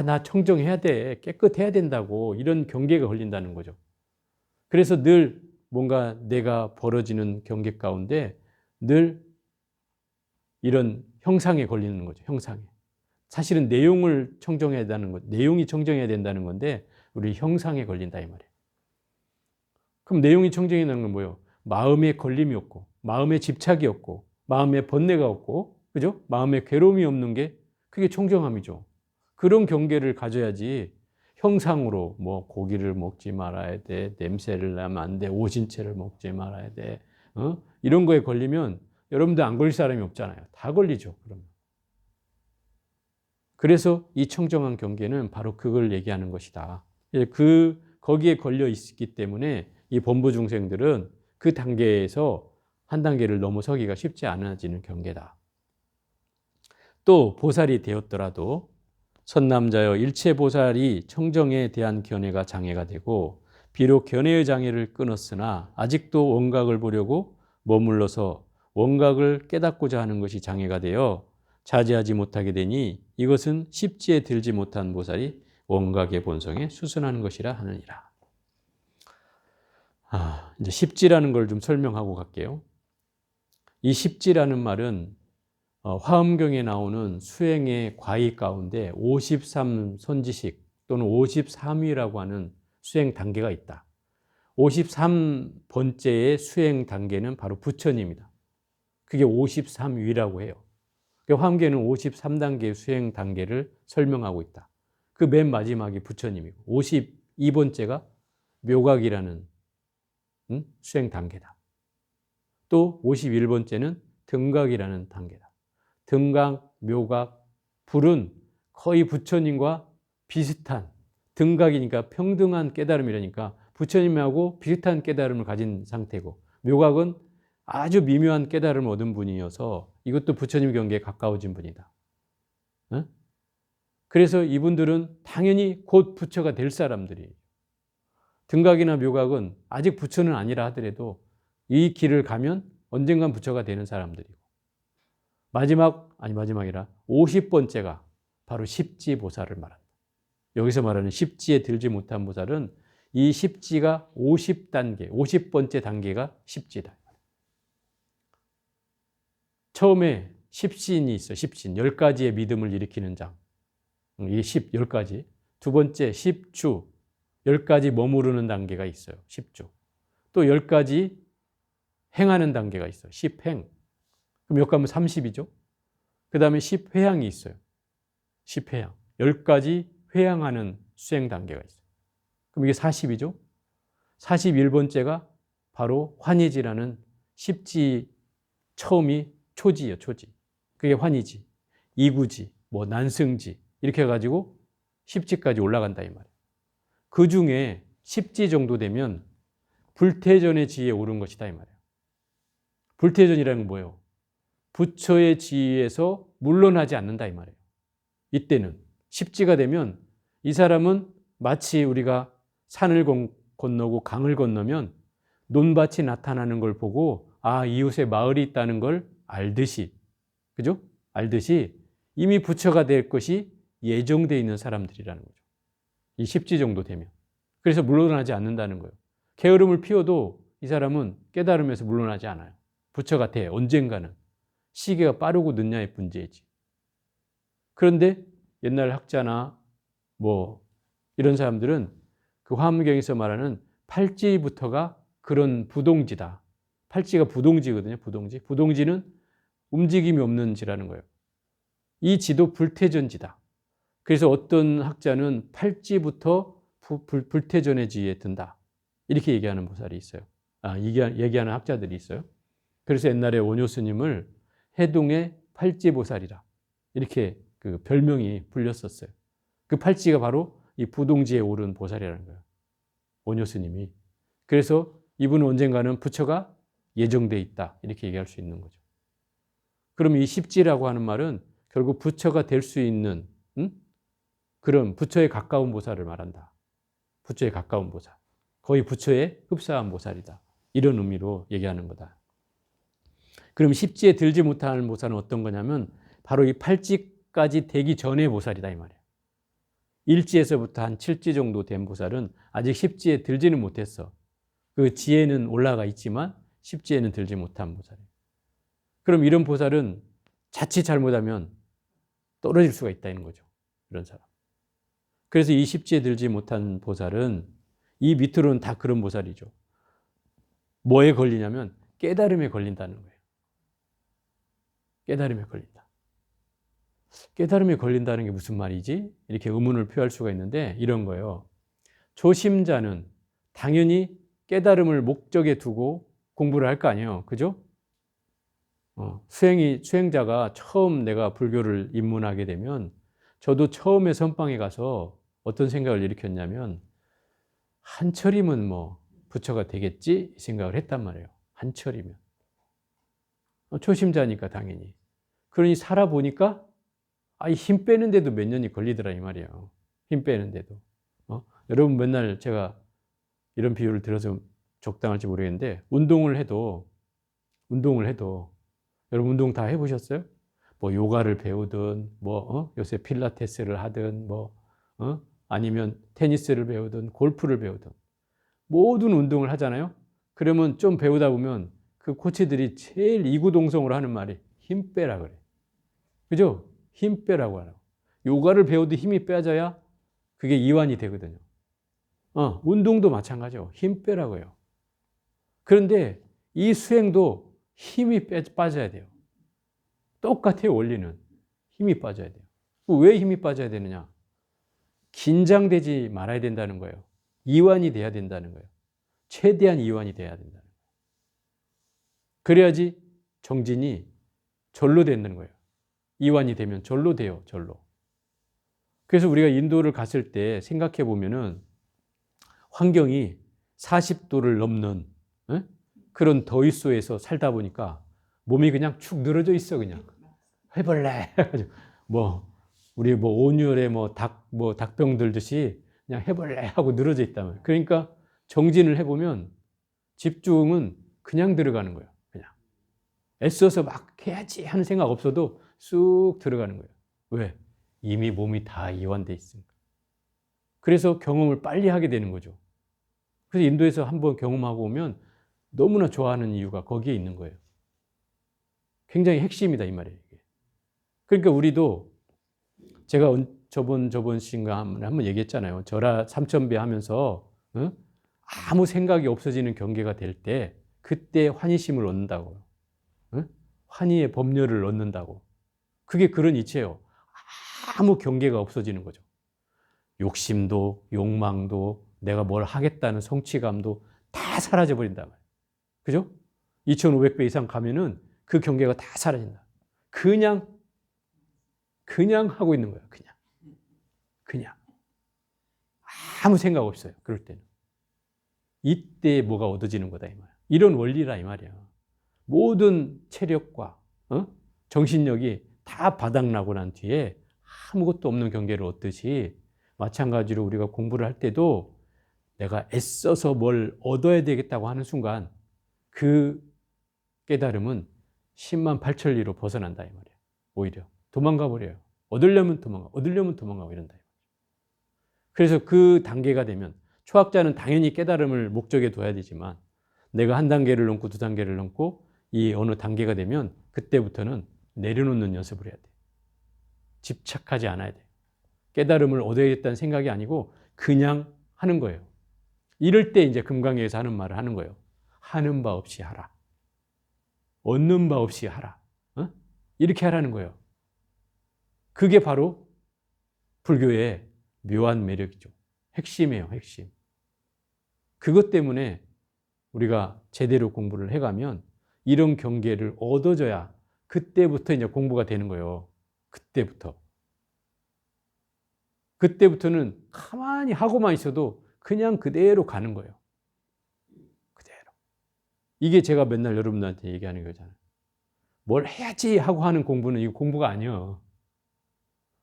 나 청정해야 돼. 깨끗해야 된다고 이런 경계가 걸린다는 거죠. 그래서 늘 뭔가 내가 벌어지는 경계 가운데 늘 이런 형상에 걸리는 거죠. 형상에. 사실은 내용을 청정해야 된다는 것, 내용이 청정해야 된다는 건데 우리 형상에 걸린다 이 말이에요. 그럼 내용이 청정해야 되는 건 뭐예요? 마음에 걸림이 없고, 마음에 집착이 없고, 마음에 번뇌가 없고, 그죠? 마음에 괴로움이 없는 게 그게 청정함이죠. 그런 경계를 가져야지 형상으로 뭐 고기를 먹지 말아야 돼, 냄새를 나면 안 돼, 오신채를 먹지 말아야 돼, 이런 거에 걸리면 여러분들 안 걸릴 사람이 없잖아요. 다 걸리죠. 그러면. 그래서 이 청정한 경계는 바로 그걸 얘기하는 것이다. 거기에 걸려 있기 때문에 이 범부 중생들은 그 단계에서 한 단계를 넘어서기가 쉽지 않아지는 경계다. 또 보살이 되었더라도 선남자여 일체 보살이 청정에 대한 견해가 장애가 되고 비록 견해의 장애를 끊었으나 아직도 원각을 보려고 머물러서 원각을 깨닫고자 하는 것이 장애가 되어 자제하지 못하게 되니 이것은 십지에 들지 못한 보살이 원각의 본성에 수선하는 것이라 하느니라. 이제 십지라는 걸 좀 설명하고 갈게요. 이 십지라는 말은 화엄경에 나오는 수행의 과의 가운데 53선지식 또는 53위라고 하는 수행 단계가 있다. 53번째의 수행 단계는 바로 부처님이다. 그게 53위라고 해요. 화엄경에는 53단계의 수행 단계를 설명하고 있다. 그 맨 마지막이 부처님이고 52번째가 묘각이라는 수행 단계다. 또 51번째는 등각이라는 단계다. 등각, 묘각, 불은 거의 부처님과 비슷한 등각이니까 평등한 깨달음이라니까 부처님하고 비슷한 깨달음을 가진 상태고 묘각은 아주 미묘한 깨달음을 얻은 분이어서 이것도 부처님 경계에 가까워진 분이다. 그래서 이분들은 당연히 곧 부처가 될 사람들이에요. 등각이나 묘각은 아직 부처는 아니라 하더라도 이 길을 가면 언젠간 부처가 되는 사람들이고 마지막이라 50번째가 바로 십지보살을 말한다. 여기서 말하는 십지에 들지 못한 보살은 이 십지가 50단계, 50번째 단계가 십지다. 처음에 십신이 있어, 십신. 10가지의 믿음을 일으키는 장. 이게 10가지. 두 번째, 십주. 10가지 머무르는 단계가 있어요. 십주. 또 10가지 행하는 단계가 있어요. 십행. 그럼 몇 가면 30이죠. 그 다음에 십회향이 있어요. 십회향. 10가지 회향하는 수행 단계가 있어요. 그럼 이게 40이죠. 41번째가 바로 환희지라는 십지 처음이 초지예요. 초지. 그게 환희지. 이구지, 뭐 난승지 이렇게 해가지고 십지까지 올라간다 이 말이에요. 그 중에 십지 정도 되면 불태전의 지위에 오른 것이다 이 말이에요. 불태전이라는 건 뭐예요? 부처의 지위에서 물러나지 않는다 이 말이에요. 이때는 십지가 되면 이 사람은 마치 우리가 산을 건너고 강을 건너면 논밭이 나타나는 걸 보고 아, 이웃에 마을이 있다는 걸 알듯이, 그죠? 알듯이 이미 부처가 될 것이 예정되어 있는 사람들이라는 거죠. 이 십지 정도 되면. 그래서 물러나지 않는다는 거예요. 게으름을 피워도 이 사람은 깨달음에서 물러나지 않아요. 부처가 돼, 언젠가는. 시계가 빠르고 늦냐의 문제이지. 그런데 옛날 학자나 뭐 이런 사람들은 그 화엄경에서 말하는 팔찌부터가 그런 부동지다. 팔찌가 부동지거든요. 부동지. 부동지는 움직임이 없는 지라는 거예요. 이 지도 불태전지다. 그래서 어떤 학자는 팔찌부터 불태전의 지에 든다. 이렇게 얘기하는 보살이 있어요. 얘기하는 학자들이 있어요. 그래서 옛날에 원효 스님을 해동의 팔찌보살이라 이렇게 그 별명이 불렸었어요. 그 팔찌가 바로 이 부동지에 오른 보살이라는 거예요. 원효 스님이. 그래서 이분은 언젠가는 부처가 예정돼 있다. 이렇게 얘기할 수 있는 거죠. 그럼 이 십지라고 하는 말은 결국 부처가 될 수 있는 그런 부처에 가까운 보살을 말한다. 부처에 가까운 보살. 거의 부처에 흡사한 보살이다. 이런 의미로 얘기하는 거다. 그럼 십지에 들지 못하는 보살은 어떤 거냐면 바로 이 팔찌까지 되기 전의 보살이다 이 말이에요. 일지에서부터 한 7지 정도 된 보살은 아직 십지에 들지는 못했어. 그 지혜는 올라가 있지만 십지에는 들지 못한 보살이에요. 그럼 이런 보살은 자칫 잘못하면 떨어질 수가 있다는 거죠. 이런 사람. 그래서 이 십지에 들지 못한 보살은 이 밑으로는 다 그런 보살이죠. 뭐에 걸리냐면 깨달음에 걸린다는 거예요. 깨달음에 걸린다. 깨달음에 걸린다는 게 무슨 말이지? 이렇게 의문을 표할 수가 있는데 이런 거예요. 초심자는 당연히 깨달음을 목적에 두고 공부를 할 거 아니에요. 그죠? 수행자가 처음 내가 불교를 입문하게 되면 저도 처음에 선방에 가서 어떤 생각을 일으켰냐면 한철이면 뭐 부처가 되겠지? 이 생각을 했단 말이에요. 한철이면. 초심자니까 당연히. 그러니 살아보니까 힘 빼는데도 몇 년이 걸리더라 이 말이에요. 힘 빼는데도. 여러분 맨날 제가 이런 비유를 들어서 적당할지 모르겠는데 운동을 해도 여러분 운동 다 해보셨어요? 뭐 요가를 배우든 요새 필라테스를 하든 아니면 테니스를 배우든 골프를 배우든 모든 운동을 하잖아요. 그러면 좀 배우다 보면 그 코치들이 제일 이구동성으로 하는 말이 힘 빼라 그래. 그죠? 힘 빼라고 하라고. 요가를 배워도 힘이 빼져야 그게 이완이 되거든요. 운동도 마찬가지예요. 힘 빼라고요. 그런데 이 수행도 힘이 빠져야 돼요. 똑같아요, 원리는. 힘이 빠져야 돼요. 왜 힘이 빠져야 되느냐? 긴장되지 말아야 된다는 거예요. 이완이 돼야 된다는 거예요. 최대한 이완이 돼야 된다는 거예요. 그래야지 정진이 절로 되는 거예요. 이완이 되면 절로 돼요, 절로. 그래서 우리가 인도를 갔을 때 생각해 보면은 환경이 40도를 넘는 그런 더위소에서 살다 보니까 몸이 그냥 축 늘어져 있어, 그냥. 해볼래? 우리 온열에 닭병 들듯이 그냥 해볼래? 하고 늘어져 있다면. 그러니까 정진을 해보면 집중은 그냥 들어가는 거예요. 그냥. 애써서 막 해야지 하는 생각 없어도 쑥 들어가는 거예요. 왜? 이미 몸이 다 이완돼 있으니까. 그래서 경험을 빨리 하게 되는 거죠. 그래서 인도에서 한번 경험하고 오면 너무나 좋아하는 이유가 거기에 있는 거예요. 굉장히 핵심이다 이 말이에요. 그러니까 우리도 제가 저번 시간에 한번 얘기했잖아요. 절하 삼천배 하면서 아무 생각이 없어지는 경계가 될 때 그때 환희심을 얻는다고요. 환희의 법렬을 얻는다고. 그게 그런 이치예요. 아무 경계가 없어지는 거죠. 욕심도 욕망도 내가 뭘 하겠다는 성취감도 다 사라져 버린단 말이에요. 그죠? 2500배 이상 가면은 그 경계가 다 사라진다. 그냥 하고 있는 거예요. 그냥. 아무 생각 없어요. 그럴 때는. 이때 뭐가 얻어지는 거다 이 말이야. 이런 원리라 이 말이야. 모든 체력과 정신력이 다 바닥나고 난 뒤에 아무것도 없는 경계를 얻듯이 마찬가지로 우리가 공부를 할 때도 내가 애써서 뭘 얻어야 되겠다고 하는 순간 그 깨달음은 10만 8천리로 벗어난다 이 말이야. 오히려 도망가 버려요. 얻으려면 도망가고 이런다. 그래서 그 단계가 되면 초학자는 당연히 깨달음을 목적에 둬야 되지만 내가 한 단계를 넘고 두 단계를 넘고 이 어느 단계가 되면 그때부터는 내려놓는 연습을 해야 돼. 집착하지 않아야 돼. 깨달음을 얻어야겠다는 생각이 아니고 그냥 하는 거예요. 이럴 때 이제 금강에서 하는 말을 하는 거예요. 하는 바 없이 하라. 얻는 바 없이 하라. 이렇게 하라는 거예요. 그게 바로 불교의 묘한 매력이죠. 핵심이에요, 핵심. 그것 때문에 우리가 제대로 공부를 해가면 이런 경계를 얻어줘야 그때부터 이제 공부가 되는 거예요. 그때부터는 가만히 하고만 있어도 그냥 그대로 가는 거예요. 그대로. 이게 제가 맨날 여러분들한테 얘기하는 거잖아요. 뭘 해야지 하고 하는 공부는 이거 공부가 아니에요.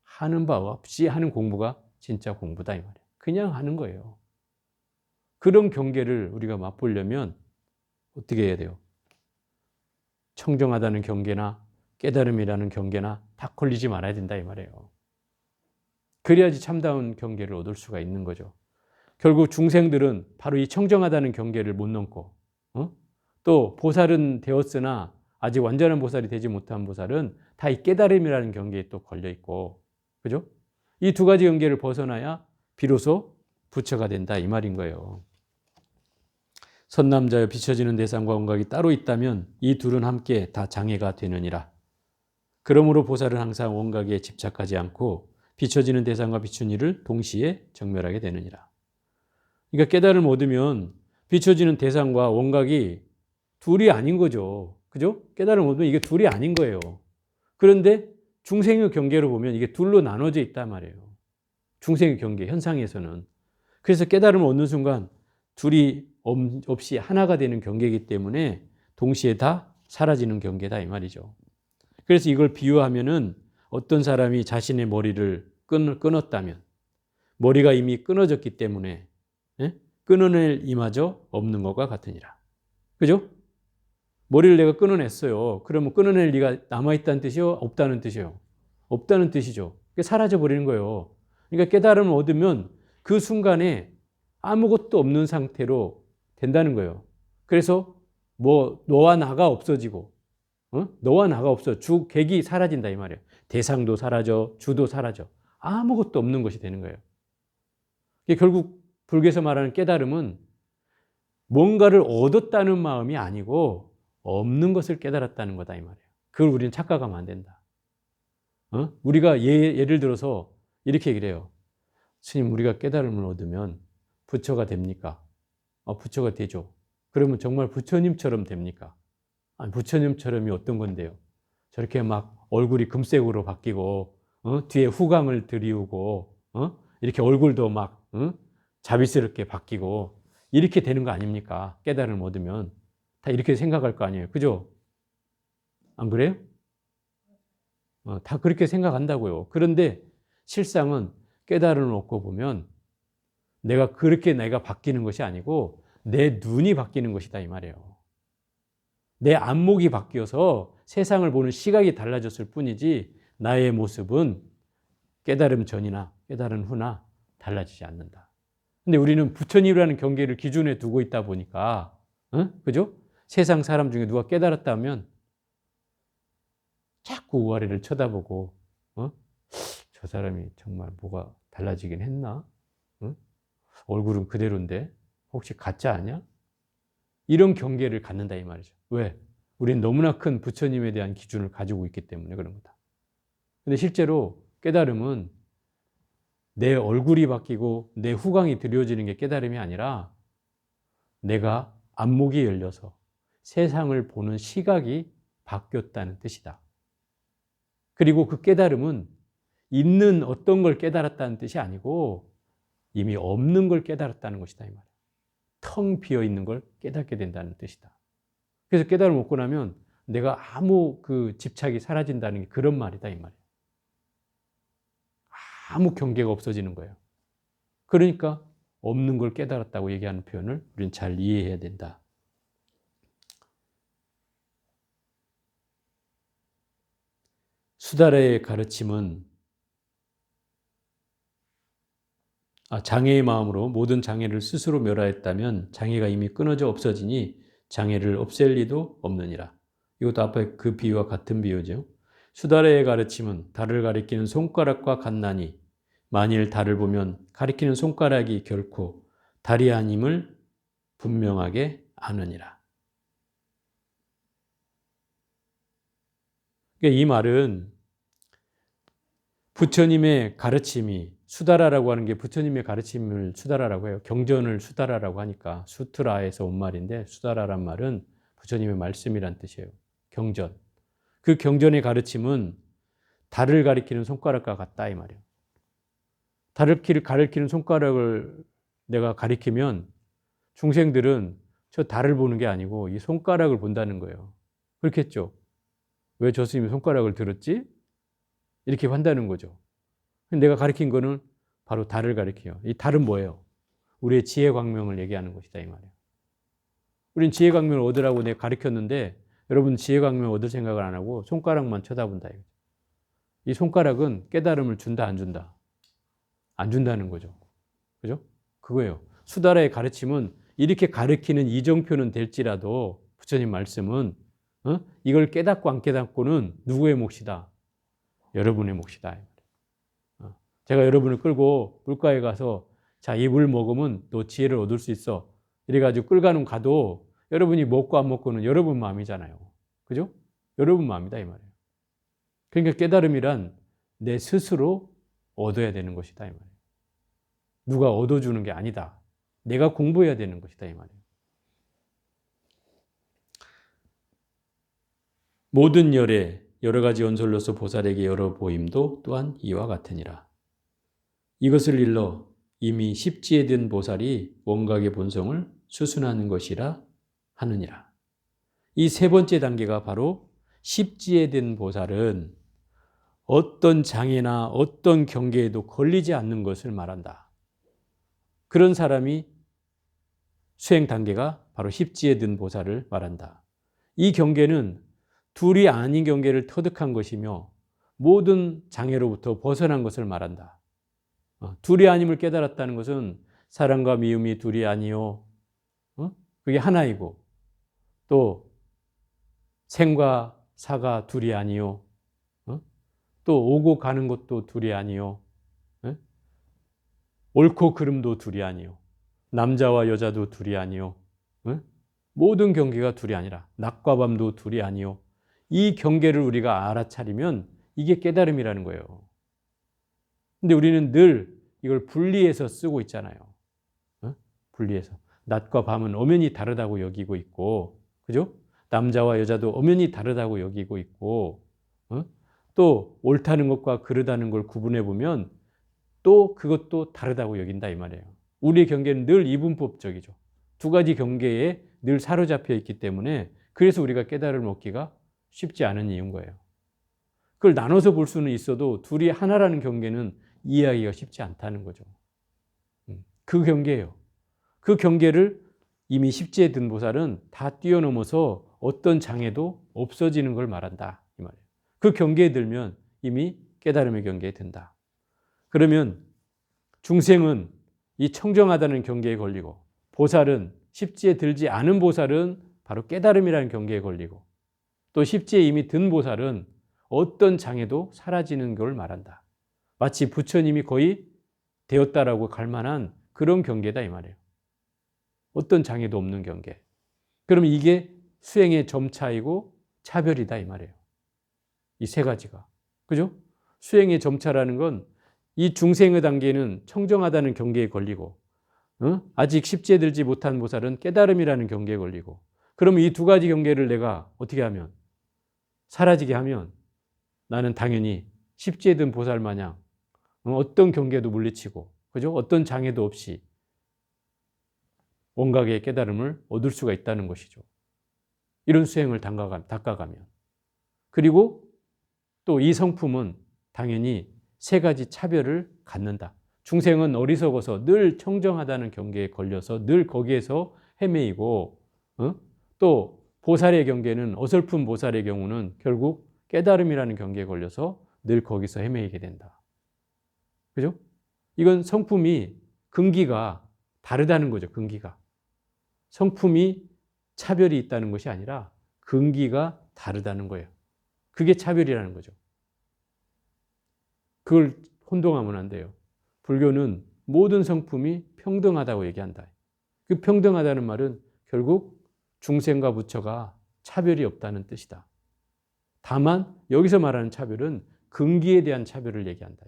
하는 바 없이 하는 공부가 진짜 공부다 이 말이에요. 그냥 하는 거예요. 그런 경계를 우리가 맛보려면 어떻게 해야 돼요? 청정하다는 경계나 깨달음이라는 경계나 다 걸리지 말아야 된다 이 말이에요. 그래야지 참다운 경계를 얻을 수가 있는 거죠. 결국 중생들은 바로 이 청정하다는 경계를 못 넘고 또 보살은 되었으나 아직 완전한 보살이 되지 못한 보살은 다 이 깨달음이라는 경계에 또 걸려 있고, 그죠? 이 두 가지 경계를 벗어나야 비로소 부처가 된다 이 말인 거예요. 선남자여 비춰지는 대상과 원각이 따로 있다면 이 둘은 함께 다 장애가 되느니라. 그러므로 보살은 항상 원각에 집착하지 않고 비춰지는 대상과 비춘 이를 동시에 정멸하게 되느니라. 그러니까 깨달음을 얻으면 비춰지는 대상과 원각이 둘이 아닌 거죠. 그죠? 깨달음을 얻으면 이게 둘이 아닌 거예요. 그런데 중생의 경계로 보면 이게 둘로 나눠져 있단 말이에요. 중생의 경계, 현상에서는. 그래서 깨달음을 얻는 순간 둘이 없이 하나가 되는 경계이기 때문에 동시에 다 사라지는 경계다 이 말이죠. 그래서 이걸 비유하면은 어떤 사람이 자신의 머리를 끊었다면 머리가 이미 끊어졌기 때문에 끊어낼 이마저 없는 것과 같으니라. 그죠? 머리를 내가 끊어냈어요. 그러면 끊어낼 이가 남아있다는 뜻이요? 없다는 뜻이요? 없다는 뜻이죠. 그게 사라져버리는 거예요. 그러니까 깨달음을 얻으면 그 순간에 아무것도 없는 상태로 된다는 거예요. 그래서 뭐 너와 나가 없어지고 너와 나가 없어. 주, 객이 사라진다 이 말이에요. 대상도 사라져, 주도 사라져. 아무것도 없는 것이 되는 거예요. 결국 불교에서 말하는 깨달음은 뭔가를 얻었다는 마음이 아니고 없는 것을 깨달았다는 거다 이 말이에요. 그걸 우리는 착각하면 안 된다. 우리가 예를 들어서 이렇게 얘기를 해요. 스님, 우리가 깨달음을 얻으면 부처가 됩니까? 부처가 되죠. 그러면 정말 부처님처럼 됩니까? 아니, 부처님처럼이 어떤 건데요? 저렇게 막 얼굴이 금색으로 바뀌고 뒤에 후광을 들이우고 이렇게 얼굴도 막 자비스럽게 바뀌고 이렇게 되는 거 아닙니까? 깨달음을 얻으면 다 이렇게 생각할 거 아니에요. 그죠? 안 그래요? 다 그렇게 생각한다고요. 그런데 실상은 깨달음을 얻고 보면 내가 바뀌는 것이 아니고 내 눈이 바뀌는 것이다 이 말이에요. 내 안목이 바뀌어서 세상을 보는 시각이 달라졌을 뿐이지 나의 모습은 깨달음 전이나 깨달음 후나 달라지지 않는다. 근데 우리는 부처님이라는 경계를 기준에 두고 있다 보니까 그죠? 세상 사람 중에 누가 깨달았다면 자꾸 우아래를 쳐다보고 저 사람이 정말 뭐가 달라지긴 했나? 얼굴은 그대로인데 혹시 가짜 아니야? 이런 경계를 갖는다 이 말이죠. 왜? 우리는 너무나 큰 부처님에 대한 기준을 가지고 있기 때문에 그런 거다. 근데 실제로 깨달음은 내 얼굴이 바뀌고 내 후광이 드려지는 게 깨달음이 아니라 내가 안목이 열려서 세상을 보는 시각이 바뀌었다는 뜻이다. 그리고 그 깨달음은 있는 어떤 걸 깨달았다는 뜻이 아니고 이미 없는 걸 깨달았다는 것이다 이 말이에요. 텅 비어 있는 걸 깨닫게 된다는 뜻이다. 그래서 깨달음을 얻고 나면 내가 아무 그 집착이 사라진다는 게 그런 말이다 이 말이에요. 아무 경계가 없어지는 거예요. 그러니까 없는 걸 깨달았다고 얘기하는 표현을 우리는 잘 이해해야 된다. 수다라의 가르침은 장애의 마음으로 모든 장애를 스스로 멸하였다면 장애가 이미 끊어져 없어지니 장애를 없앨 리도 없느니라. 이것도 앞에 그 비유와 같은 비유죠. 수다라의 가르침은 달을 가리키는 손가락과 같나니 만일 달을 보면 가리키는 손가락이 결코 달이 아님을 분명하게 아느니라. 그러니까 이 말은 부처님의 가르침이 수다라라고 하는 게 부처님의 가르침을 수다라라고 해요. 경전을 수다라라고 하니까 수트라에서 온 말인데 수다라란 말은 부처님의 말씀이란 뜻이에요. 경전. 그 경전의 가르침은 달을 가리키는 손가락과 같다 이 말이에요. 달을 가리키는 손가락을 내가 가리키면 중생들은 저 달을 보는 게 아니고 이 손가락을 본다는 거예요. 그렇겠죠? 왜 저 스님이 손가락을 들었지? 이렇게 한다는 거죠. 내가 가리킨 거는 바로 달을 가리켜요. 이 달은 뭐예요? 우리의 지혜 광명을 얘기하는 것이다 이 말이에요. 우린 지혜 광명을 얻으라고 내가 가리켰는데 여러분 지혜 광명 얻을 생각을 안 하고 손가락만 쳐다본다. 이 손가락은 깨달음을 준다 안 준다? 안 준다는 거죠. 그죠? 그거예요. 수다라의 가르침은 이렇게 가르치는 이정표는 될지라도 부처님 말씀은 이걸 깨닫고 안 깨닫고는 누구의 몫이다? 여러분의 몫이다. 제가 여러분을 끌고 물가에 가서 자, 이 물 먹으면 너 지혜를 얻을 수 있어. 이래가지고 끌가는 가도 여러분이 먹고 안 먹고는 여러분 마음이잖아요. 그죠? 여러분 마음이다 이 말이에요. 그러니까 깨달음이란 내 스스로 얻어야 되는 것이다 이 말이에요. 누가 얻어주는 게 아니다. 내가 공부해야 되는 것이다 이 말이에요. 모든 열에 여러 가지 연설로서 보살에게 여러 보임도 또한 이와 같으니라. 이것을 일러 이미 십지에 든 보살이 원각의 본성을 수순하는 것이라 하느니라. 이 세 번째 단계가 바로 십지에 든 보살은 어떤 장애나 어떤 경계에도 걸리지 않는 것을 말한다. 그런 사람이 수행 단계가 바로 십지에 든 보살을 말한다. 이 경계는 둘이 아닌 경계를 터득한 것이며 모든 장애로부터 벗어난 것을 말한다. 둘이 아님을 깨달았다는 것은 사랑과 미움이 둘이 아니요. 그게 하나이고 또 생과 사가 둘이 아니요. 또 오고 가는 것도 둘이 아니요. 옳고 그름도 둘이 아니요. 남자와 여자도 둘이 아니요. 모든 경계가 둘이 아니라 낮과 밤도 둘이 아니요. 이 경계를 우리가 알아차리면 이게 깨달음이라는 거예요. 근데 우리는 늘 이걸 분리해서 쓰고 있잖아요. 분리해서. 낮과 밤은 엄연히 다르다고 여기고 있고, 그죠? 남자와 여자도 엄연히 다르다고 여기고 있고, 또 옳다는 것과 그르다는 걸 구분해 보면 또 그것도 다르다고 여긴다 이 말이에요. 우리의 경계는 늘 이분법적이죠. 두 가지 경계에 늘 사로잡혀 있기 때문에 그래서 우리가 깨달음을 얻기가 쉽지 않은 이유인 거예요. 그걸 나눠서 볼 수는 있어도 둘이 하나라는 경계는 이해하기가 쉽지 않다는 거죠. 그 경계예요. 그 경계를 이미 십지에 든 보살은 다 뛰어넘어서 어떤 장애도 없어지는 걸 말한다 이 말이에요. 그 경계에 들면 이미 깨달음의 경계에 든다. 그러면 중생은 이 청정하다는 경계에 걸리고 보살은 십지에 들지 않은 보살은 바로 깨달음이라는 경계에 걸리고 또 십지에 이미 든 보살은 어떤 장애도 사라지는 걸 말한다. 마치 부처님이 거의 되었다라고 갈 만한 그런 경계다 이 말이에요. 어떤 장애도 없는 경계. 그러면 이게 수행의 점차이고 차별이다 이 말이에요. 이 세 가지가. 그죠? 수행의 점차라는 건 이 중생의 단계는 청정하다는 경계에 걸리고 아직 십지에 들지 못한 보살은 깨달음이라는 경계에 걸리고 그러면 이 두 가지 경계를 내가 어떻게 하면 사라지게 하면 나는 당연히 십지에 든 보살 마냥 어떤 경계도 물리치고 그죠? 어떤 장애도 없이 원각의 깨달음을 얻을 수가 있다는 것이죠. 이런 수행을 닦아가면. 그리고 또 이 성품은 당연히 세 가지 차별을 갖는다. 중생은 어리석어서 늘 청정하다는 경계에 걸려서 늘 거기에서 헤매이고, 또 보살의 경계는, 어설픈 보살의 경우는 결국 깨달음이라는 경계에 걸려서 늘 거기서 헤매이게 된다. 그죠? 이건 성품이, 근기가 다르다는 거죠. 근기가. 성품이 차별이 있다는 것이 아니라 근기가 다르다는 거예요. 그게 차별이라는 거죠. 그걸 혼동하면 안 돼요. 불교는 모든 성품이 평등하다고 얘기한다. 그 평등하다는 말은 결국 중생과 부처가 차별이 없다는 뜻이다. 다만 여기서 말하는 차별은 근기에 대한 차별을 얘기한다.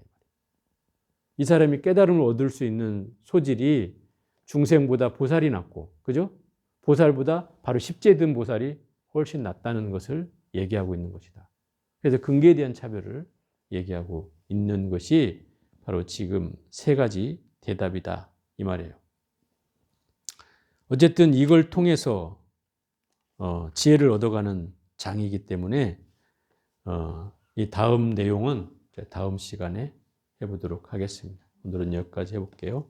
이 사람이 깨달음을 얻을 수 있는 소질이 중생보다 보살이 낫고, 그죠? 보살보다 바로 십지에 든 보살이 훨씬 낫다는 것을 얘기하고 있는 것이다. 그래서 근기에 대한 차별을 얘기하고 있는 것이 바로 지금 세 가지 대답이다 이 말이에요. 어쨌든 이걸 통해서 지혜를 얻어가는 장이기 때문에 이 다음 내용은 다음 시간에 해보도록 하겠습니다. 오늘은 여기까지 해볼게요.